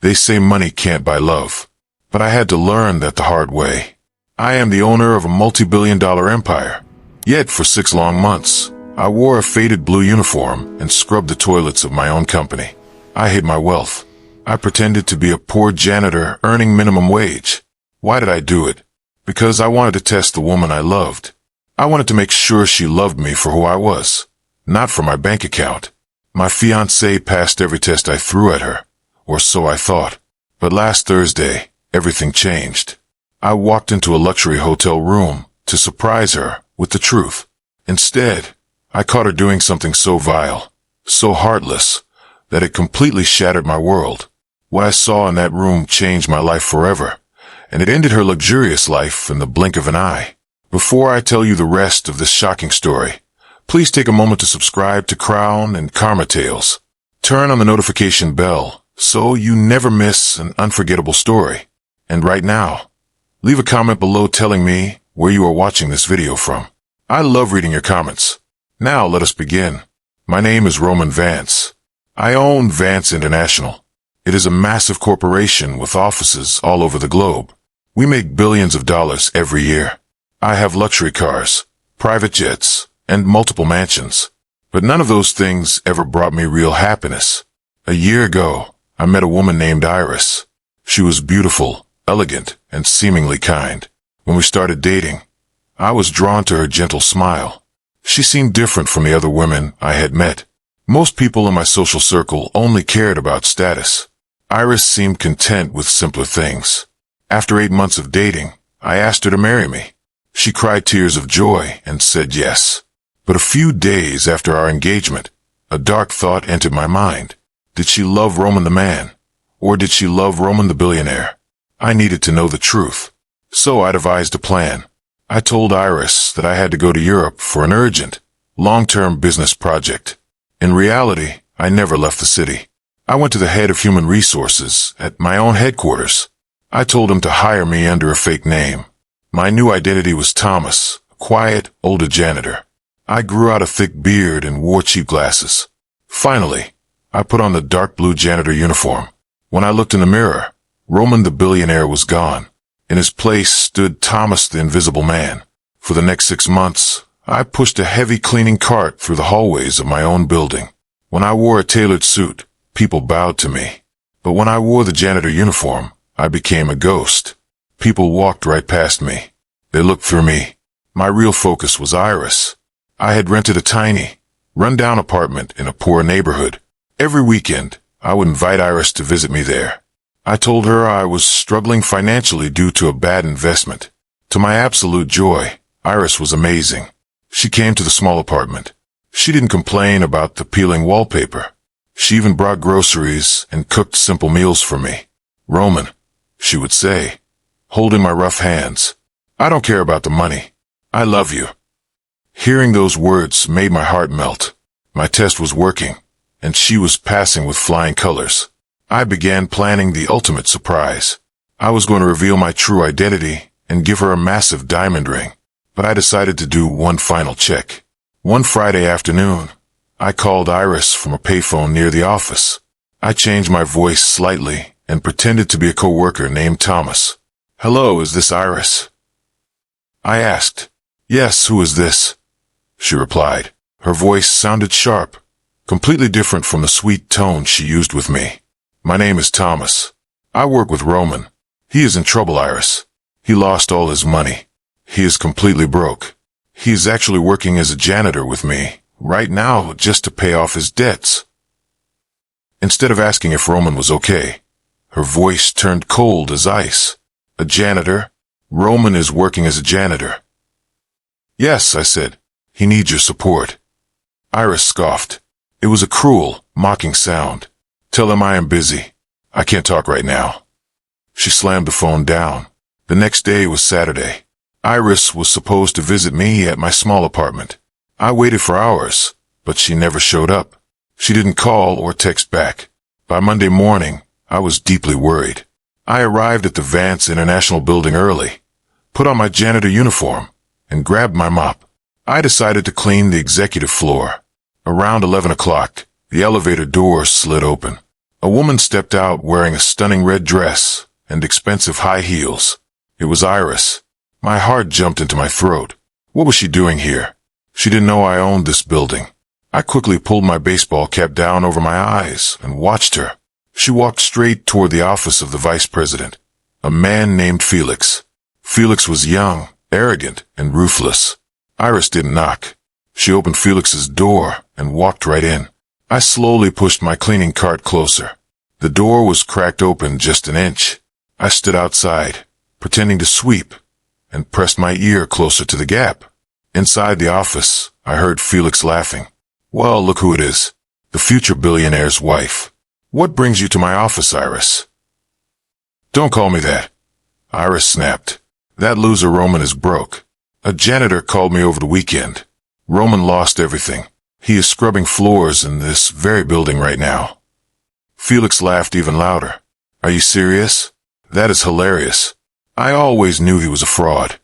They say money can't buy love, but I had to learn that the hard way. I am the owner of a multi-billion-dollar empire. Yet for 6 long months, I wore a faded blue uniform and scrubbed the toilets of my own company. I hid my wealth. I pretended to be a poor janitor earning minimum wage. Why did I do it? Because I wanted to test the woman I loved. I wanted to make sure she loved me for who I was, not for my bank account. My fiancée passed every test I threw at her, or so I thought. But last Thursday, everything changed. I walked into a luxury hotel room to surprise her with the truth. Instead, I caught her doing something so vile, so heartless, that it completely shattered my world. What I saw in that room changed my life forever, and it ended her luxurious life in the blink of an eye. Before I tell you the rest of this shocking story, please take a moment to subscribe to Crown and Karma Tales. Turn on the notification bell so you never miss an unforgettable story. And right now, leave a comment below telling me where you are watching this video from. I love reading your comments. Now let us begin. My name is Roman Vance. I own Vance International. It is a massive corporation with offices all over the globe. We make billions of dollars every year. I have luxury cars, private jets, and multiple mansions. But none of those things ever brought me real happiness. A year ago, I met a woman named Iris. She was beautiful, elegant, and seemingly kind. When we started dating, I was drawn to her gentle smile. She seemed different from the other women I had met. Most people in my social circle only cared about status. Iris seemed content with simpler things. After 8 months of dating, I asked her to marry me. She cried tears of joy and said yes. But a few days after our engagement, a dark thought entered my mind. Did she love Roman the man? Or did she love Roman the billionaire? I needed to know the truth. So I devised a plan. I told Iris that I had to go to Europe for an urgent, long-term business project. In reality, I never left the city. I went to the head of human resources at my own headquarters. I told him to hire me under a fake name. My new identity was Thomas, a quiet, older janitor. I grew out a thick beard and wore cheap glasses. Finally, I put on the dark blue janitor uniform. When I looked in the mirror, Roman the billionaire was gone. In his place stood Thomas the invisible man. For the next 6 months, I pushed a heavy cleaning cart through the hallways of my own building. When I wore a tailored suit, people bowed to me. But when I wore the janitor uniform, I became a ghost. People walked right past me. They looked through me. My real focus was Iris. I had rented a tiny, run-down apartment in a poor neighborhood. Every weekend, I would invite Iris to visit me there. I told her I was struggling financially due to a bad investment. To my absolute joy, Iris was amazing. She came to the small apartment. She didn't complain about the peeling wallpaper. She even brought groceries and cooked simple meals for me. "Roman," she would say, holding my rough hands, "I don't care about the money. I love you." Hearing those words made my heart melt. My test was working, and she was passing with flying colors. I began planning the ultimate surprise. I was going to reveal my true identity and give her a massive diamond ring. But I decided to do one final check. One Friday afternoon, I called Iris from a payphone near the office. I changed my voice slightly and pretended to be a coworker named Thomas. "Hello, is this Iris?" I asked. "Yes, who is this?" she replied. Her voice sounded sharp, completely different from the sweet tone she used with me. "My name is Thomas. I work with Roman. He is in trouble, Iris. He lost all his money. He is completely broke. He is actually working as a janitor with me right now just to pay off his debts." Instead of asking if Roman was okay, her voice turned cold as ice. "A janitor? Roman is working as a janitor." "Yes," I said. "He needs your support." Iris scoffed. It was a cruel, mocking sound. "Tell him I am busy. I can't talk right now." She slammed the phone down. The next day was Saturday. Iris was supposed to visit me at my small apartment. I waited for hours, but she never showed up. She didn't call or text back. By Monday morning, I was deeply worried. I arrived at the Vance International building early, put on my janitor uniform, and grabbed my mop. I decided to clean the executive floor. Around 11 o'clock, the elevator door slid open. A woman stepped out wearing a stunning red dress and expensive high heels. It was Iris. My heart jumped into my throat. What was she doing here? She didn't know I owned this building. I quickly pulled my baseball cap down over my eyes and watched her. She walked straight toward the office of the vice president, a man named Felix. Felix was young, arrogant, and ruthless. Iris didn't knock. She opened Felix's door and walked right in. I slowly pushed my cleaning cart closer. The door was cracked open just an inch. I stood outside, pretending to sweep, and pressed my ear closer to the gap. Inside the office, I heard Felix laughing. Well, look who it is. The future billionaire's wife. What brings you to my office, Iris? Don't call me that. Iris snapped. That loser Roman is broke. A janitor called me over the weekend. Roman lost everything. He is scrubbing floors in this very building right now. Felix laughed even louder. Are you serious? That is hilarious. I always knew he was a fraud.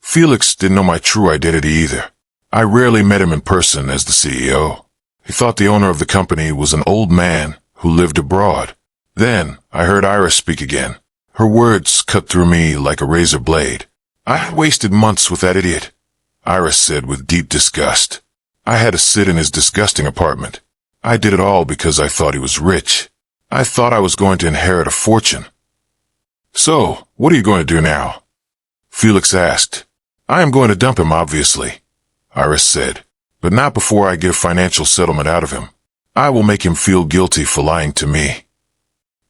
Felix didn't know my true identity either. I rarely met him in person as the CEO. He thought the owner of the company was an old man who lived abroad. Then I heard Iris speak again. Her words cut through me like a razor blade. I had wasted months with that idiot, Iris said with deep disgust. I had to sit in his disgusting apartment. I did it all because I thought he was rich. I thought I was going to inherit a fortune. So, what are you going to do now? Felix asked. I am going to dump him, obviously, Iris said, but not before I get a financial settlement out of him. I will make him feel guilty for lying to me.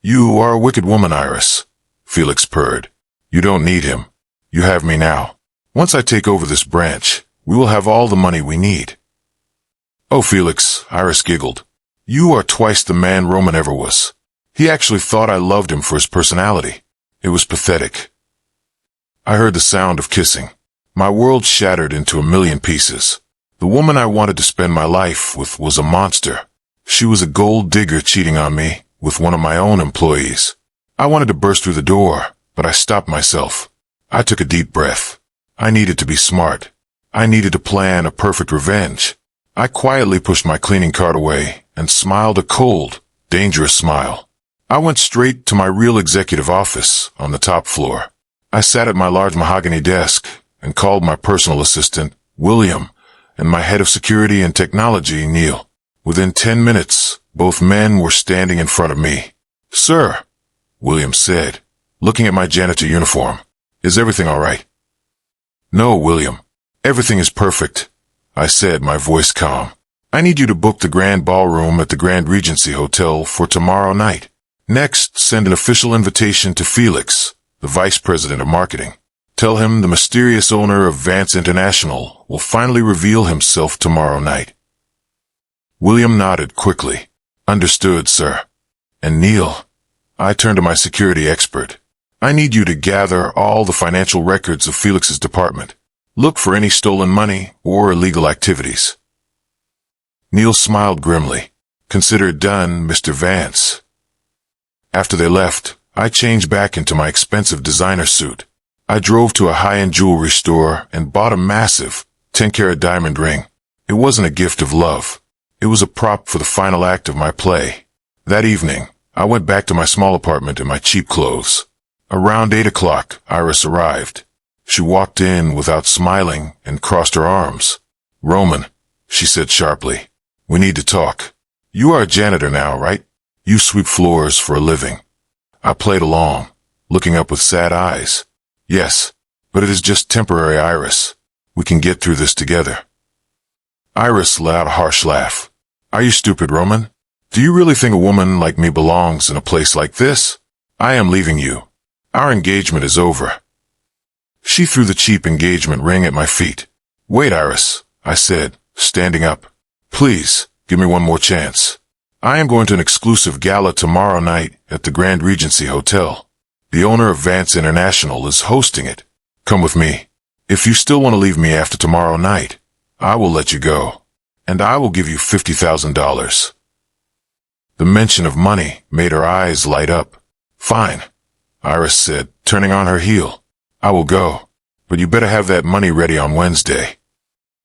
You are a wicked woman, Iris, Felix purred. You don't need him. You have me now. Once I take over this branch, we will have all the money we need. Oh, Felix, Iris giggled. You are twice the man Roman ever was. He actually thought I loved him for his personality. It was pathetic. I heard the sound of kissing. My world shattered into a million pieces. The woman I wanted to spend my life with was a monster. She was a gold digger cheating on me with one of my own employees. I wanted to burst through the door, but I stopped myself. I took a deep breath. I needed to be smart. I needed to plan a perfect revenge. I quietly pushed my cleaning cart away and smiled a cold, dangerous smile. I went straight to my real executive office on the top floor. I sat at my large mahogany desk and called my personal assistant, William, and my head of security and technology, Neil. Within 10 minutes, both men were standing in front of me. Sir, William said, looking at my janitor uniform, is everything all right? No, William. Everything is perfect, I said, my voice calm. I need you to book the grand ballroom at the Grand Regency Hotel for tomorrow night. Next, send an official invitation to Felix, the vice president of marketing. Tell him the mysterious owner of Vance International will finally reveal himself tomorrow night. William nodded quickly. Understood, sir. And Neil, I turned to my security expert. I need you to gather all the financial records of Felix's department. Look for any stolen money or illegal activities. Neil smiled grimly. Consider it done, Mr. Vance. After they left, I changed back into my expensive designer suit. I drove to a high-end jewelry store and bought a massive 10-carat diamond ring. It wasn't a gift of love. It was a prop for the final act of my play. That evening, I went back to my small apartment in my cheap clothes. Around 8 o'clock, Iris arrived. She walked in without smiling and crossed her arms. Roman, she said sharply, we need to talk. You are a janitor now, right? You sweep floors for a living. I played along, looking up with sad eyes. Yes, but it is just temporary, Iris. We can get through this together. Iris let out a harsh laugh. Are you stupid, Roman? Do you really think a woman like me belongs in a place like this? I am leaving you. Our engagement is over. She threw the cheap engagement ring at my feet. Wait, Iris, I said, standing up. Please, give me one more chance. I am going to an exclusive gala tomorrow night at the Grand Regency Hotel. The owner of Vance International is hosting it. Come with me. If you still want to leave me after tomorrow night, I will let you go, and I will give you $50,000. The mention of money made her eyes light up. Fine, Iris said, turning on her heel. I will go, but you better have that money ready on Wednesday.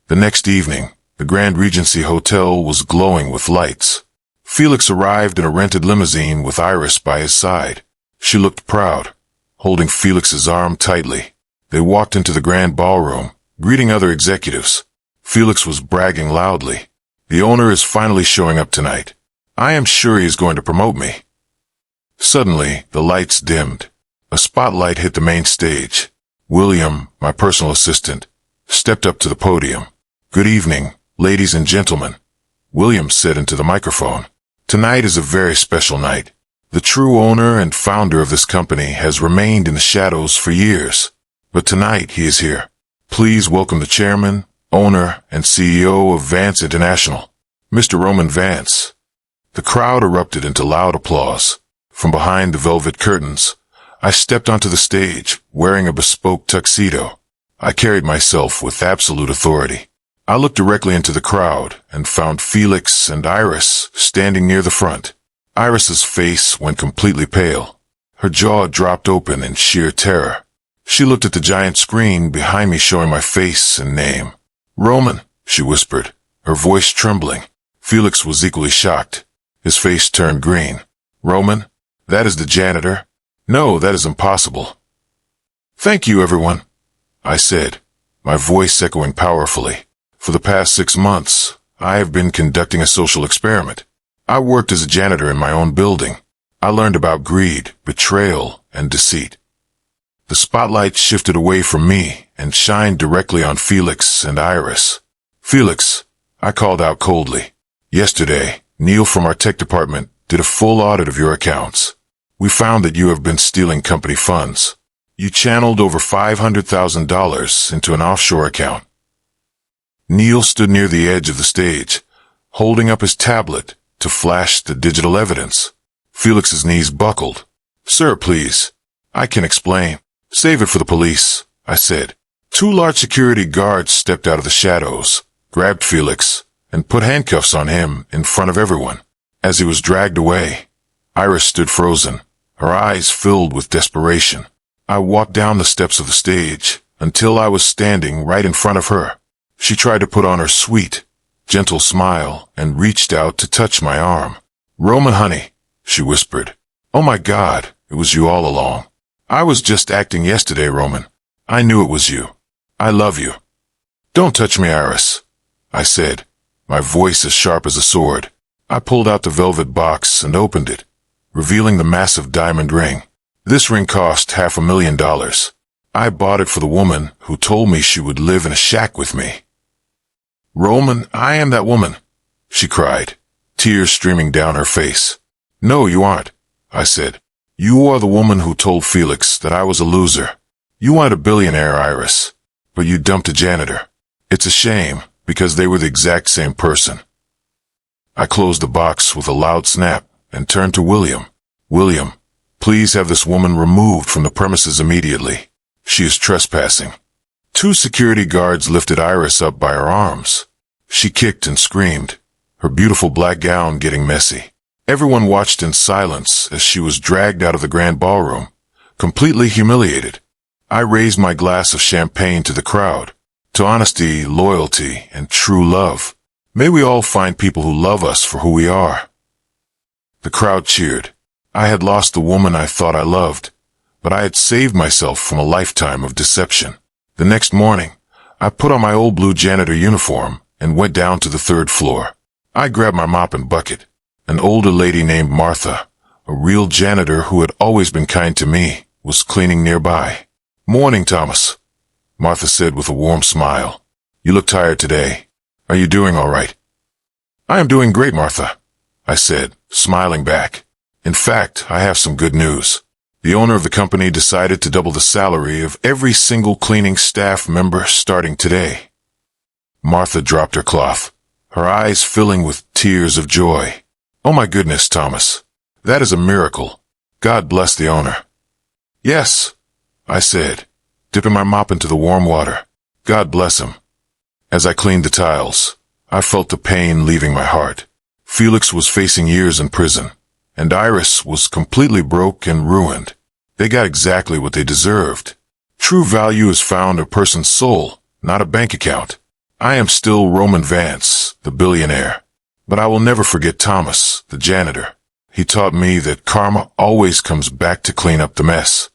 The next evening, the Grand Regency Hotel was glowing with lights. Felix arrived in a rented limousine with Iris by his side. She looked proud, holding Felix's arm tightly. They walked into the grand ballroom, greeting other executives. Felix was bragging loudly. The owner is finally showing up tonight. I am sure he is going to promote me. Suddenly, the lights dimmed. A spotlight hit the main stage. William, my personal assistant, stepped up to the podium. "Good evening, ladies and gentlemen," William said into the microphone. "Tonight is a very special night. The true owner and founder of this company has remained in the shadows for years, but tonight he is here. Please welcome the chairman, owner, and CEO of Vance International, Mr. Roman Vance." The crowd erupted into loud applause. From behind the velvet curtains, I stepped onto the stage, wearing a bespoke tuxedo. I carried myself with absolute authority. I looked directly into the crowd and found Felix and Iris standing near the front. Iris's face went completely pale. Her jaw dropped open in sheer terror. She looked at the giant screen behind me showing my face and name. "Roman," she whispered, her voice trembling. Felix was equally shocked. His face turned green. "Roman? That is the janitor? No, that is impossible." "Thank you, everyone," I said, my voice echoing powerfully. "For the past 6 months, I have been conducting a social experiment. I worked as a janitor in my own building. I learned about greed, betrayal, and deceit." The spotlight shifted away from me and shined directly on Felix and Iris. "Felix," I called out coldly. "Yesterday, Neil from our tech department did a full audit of your accounts. We found that you have been stealing company funds. You channeled over $500,000 into an offshore account." Neil stood near the edge of the stage, holding up his tablet to flash the digital evidence. Felix's knees buckled. "Sir, please. I can explain." "Save it for the police," I said. 2 large security guards stepped out of the shadows, grabbed Felix, and put handcuffs on him in front of everyone. As he was dragged away, Iris stood frozen, her eyes filled with desperation. I walked down the steps of the stage until I was standing right in front of her. She tried to put on her sweet, gentle smile and reached out to touch my arm. "Roman, honey," she whispered. "Oh my God, it was you all along. I was just acting yesterday, Roman. I knew it was you. I love you." "Don't touch me, Iris," I said, my voice as sharp as a sword. I pulled out the velvet box and opened it, revealing the massive diamond ring. This ring cost $500,000. I bought it for the woman who told me she would live in a shack with me. "Roman, I am that woman," she cried, tears streaming down her face. "No, you aren't," I said. "You are the woman who told Felix that I was a loser. You wanted a billionaire, Iris, but you dumped a janitor. It's a shame, because they were the exact same person." I closed the box with a loud snap and turned to William. "William, please have this woman removed from the premises immediately. She is trespassing." 2 security guards lifted Iris up by her arms. She kicked and screamed, her beautiful black gown getting messy. Everyone watched in silence as she was dragged out of the grand ballroom, completely humiliated. I raised my glass of champagne to the crowd, to honesty, loyalty, and true love. May we all find people who love us for who we are. The crowd cheered. I had lost the woman I thought I loved, but I had saved myself from a lifetime of deception. The next morning, I put on my old blue janitor uniform and went down to the 3rd floor. I grabbed my mop and bucket. An older lady named Martha, a real janitor who had always been kind to me, was cleaning nearby. "Morning, Thomas," Martha said with a warm smile. "You look tired today. Are you doing all right?" "I am doing great, Martha," I said, smiling back. "In fact, I have some good news. The owner of the company decided to double the salary of every single cleaning staff member starting today." Martha dropped her cloth, her eyes filling with tears of joy. "Oh my goodness, Thomas. That is a miracle. God bless the owner." "Yes," I said, dipping my mop into the warm water. "God bless him." As I cleaned the tiles, I felt the pain leaving my heart. Felix was facing years in prison, and Iris was completely broke and ruined. They got exactly what they deserved. True value is found in a person's soul, not a bank account. I am still Roman Vance, the billionaire. But I will never forget Thomas, the janitor. He taught me that karma always comes back to clean up the mess.